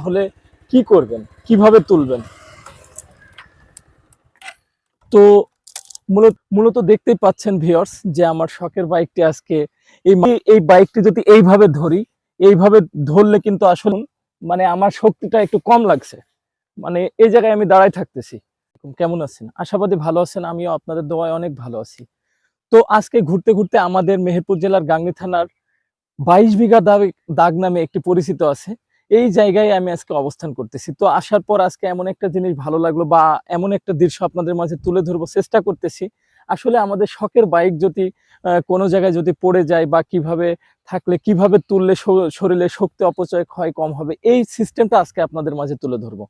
তাহলে কি করবেন, কিভাবে তুলবেন? তো মূলত দেখতেই পাচ্ছেন ভিউয়ার্স যে আমার শখের বাইকটি আজকে এই বাইকটি যদি এইভাবে ধরি, এইভাবে ধরলে কিন্তু আসলে মানে আমার শক্তিটা একটু কম লাগছে। মানে এই জায়গায় আমি দাঁড়ায় থাকতেছি। কেমন আছেন? আশাবাদী ভালো আছেন। আমিও আপনাদের দোয়ায় অনেক ভালো আছি। তো আজকে ঘুরতে আমাদের মেহেরপুর জেলার গাংনী থানার ২২ বিঘা দাগ নামে একটি পরিচিত আছে। এই জায়গায় আমি আজকে অবস্থান করতেছি। তো আসার পর আজকে এমন একটা জিনিস ভালো লাগলো বা এমন একটা দৃশ্য আপনাদের মাঝে তুলে ধরবো চেষ্টা করতেছি। আসলে আমাদের শখের বাইক যদি কোনো জায়গায় যদি পড়ে যায় বা কিভাবে থাকলে কিভাবে তুললে শরীরে শক্তি অপচয় ক্ষয় কম হবে, এই সিস্টেমটা আজকে আপনাদের মাঝে তুলে ধরবো।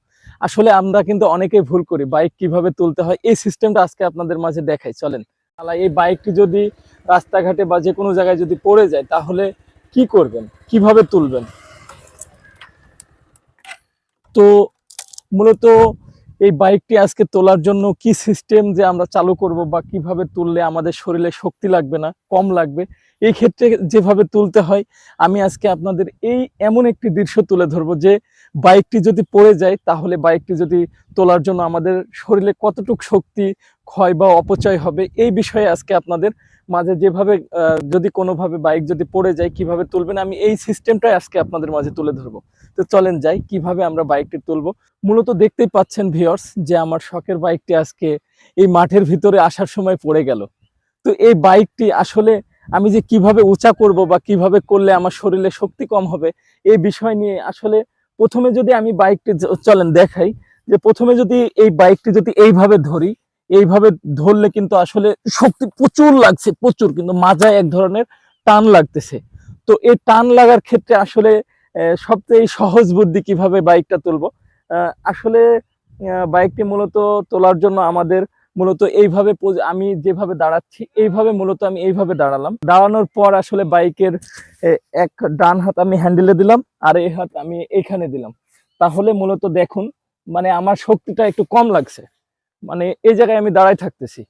আসলে আমরা কিন্তু অনেকেই ভুল করি। বাইক কিভাবে তুলতে হয় এই সিস্টেমটা আজকে আপনাদের মাঝে দেখাই, চলেন। এই বাইকটি যদি রাস্তাঘাটে বা যেকোনো জায়গায় যদি পড়ে যায় তাহলে কি করবেন, কিভাবে তুলবেন? তো মূলত এই বাইকটি আজকে তোলার জন্য কি সিস্টেম যে আমরা চালু করব বা কিভাবে তুললে আমাদের শরীরে শক্তি লাগবে না, কম লাগবে, এই ক্ষেত্রে যেভাবে তুলতে হয় আমি আজকে আপনাদের এমন একটি দৃশ্য তুলে ধরবো যে বাইকটি যদি পড়ে যায় তাহলে বাইকটি যদি তোলার জন্য আমাদের শরীরে কতটুকু শক্তি ক্ষয় বা অপচয় হবে এই বিষয়ে আজকে আপনাদের মাঝে যেভাবে যদি কোনোভাবে বাইক যদি পড়ে যায় কিভাবে তুলবেন আমি এই সিস্টেমটাই আজকে আপনাদের মাঝে তুলে ধরবো। তো চলেন যাই কিভাবে আমরা বাইকটি তুলবো। মূলত দেখতেই পাচ্ছেন ভিউয়ার্স যে আমার শখের বাইকটি আজকে এই মাঠের ভিতরে আসার সময় পড়ে গেল। তো এই বাইকটি আসলে আমি যে কিভাবে উঁচা করব বা কিভাবে করলে আমার শরীরে শক্তি কম হবে এই বিষয় নিয়ে আসলে প্রথমে যদি আমি বাইকটি চলেন দেখাই যে প্রথমে যদি এই বাইকটি যদি এইভাবে ধরি, এইভাবে ধরলে কিন্তু আসলে শক্তি প্রচুর লাগছে, প্রচুর, কিন্তু মাজায় এক ধরনের টান লাগতেছে। তো এই টান লাগার ক্ষেত্রে আসলে সবচেয়ে সহজ বুদ্ধি কিভাবে বাইকটা তুলবো, আসলে বাইকটি মূলত তোলার জন্য আমাদের মূলত এইভাবে আমি যেভাবে দাঁড়াচ্ছি এইভাবে মূলত আমি এইভাবে দাঁড়ালাম। দাঁড়ানোর পর আসলে বাইকের এক ডান হাত আমি হ্যান্ডেলে দিলাম আর এই হাত আমি এইখানে দিলাম। তাহলে মূলত দেখুন মানে আমার শক্তিটা একটু কম লাগছে। মানে এই জায়গায় আমি দাঁড়ায় থাকতেছি,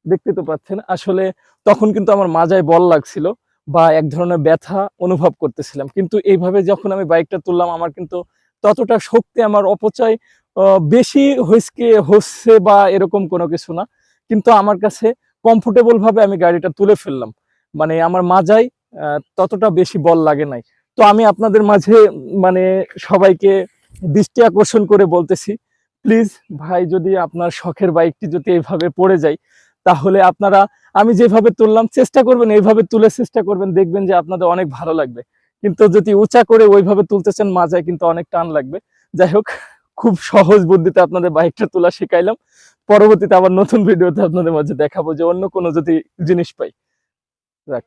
দেখতে তো পাচ্ছেন। আসলে তখন কিন্তু আমার মাজায় বল লাগছিল বা এক ধরনের ব্যথা অনুভব করতেছিলাম, কিন্তু এইভাবে যখন আমি বাইকটা তুললাম আমার কিন্তু ততটা শক্তি আমার অপচয় বেশি হচ্ছে বা এরকম কোনো কিছু না, কিন্তু আমার কাছে কমফোর্টেবল ভাবে আমি গাড়িটা তুলে ফেললাম। মানে আমার মাজায় ততটা বেশি বল লাগে নাই। তো আমি আপনাদের মাঝে মানে সবাইকে দৃষ্টি আকর্ষণ করে বলতেছি, প্লিজ ভাই যদি আপনার শখের বাইকটি যদি এইভাবে পড়ে যায় তাহলে আপনারা আমি যেভাবে তুললাম চেষ্টা করবেন, এইভাবে তুলে চেষ্টা করবেন, দেখবেন যে আপনাদের অনেক ভালো লাগবে। কিন্তু যদি উঁচা করে ওইভাবে তুলতেছেন মাজায় কিন্তু অনেক টান লাগবে। যাই হোক, খুব সহজ বুদ্ধিতে আপনাদের বাইকটা তোলা শিখাইলাম। পরবর্তীতে আবার নতুন ভিডিওতে আপনাদের মাঝে দেখাবো যে অন্য কোনো যদি জিনিস পাই। রাখ।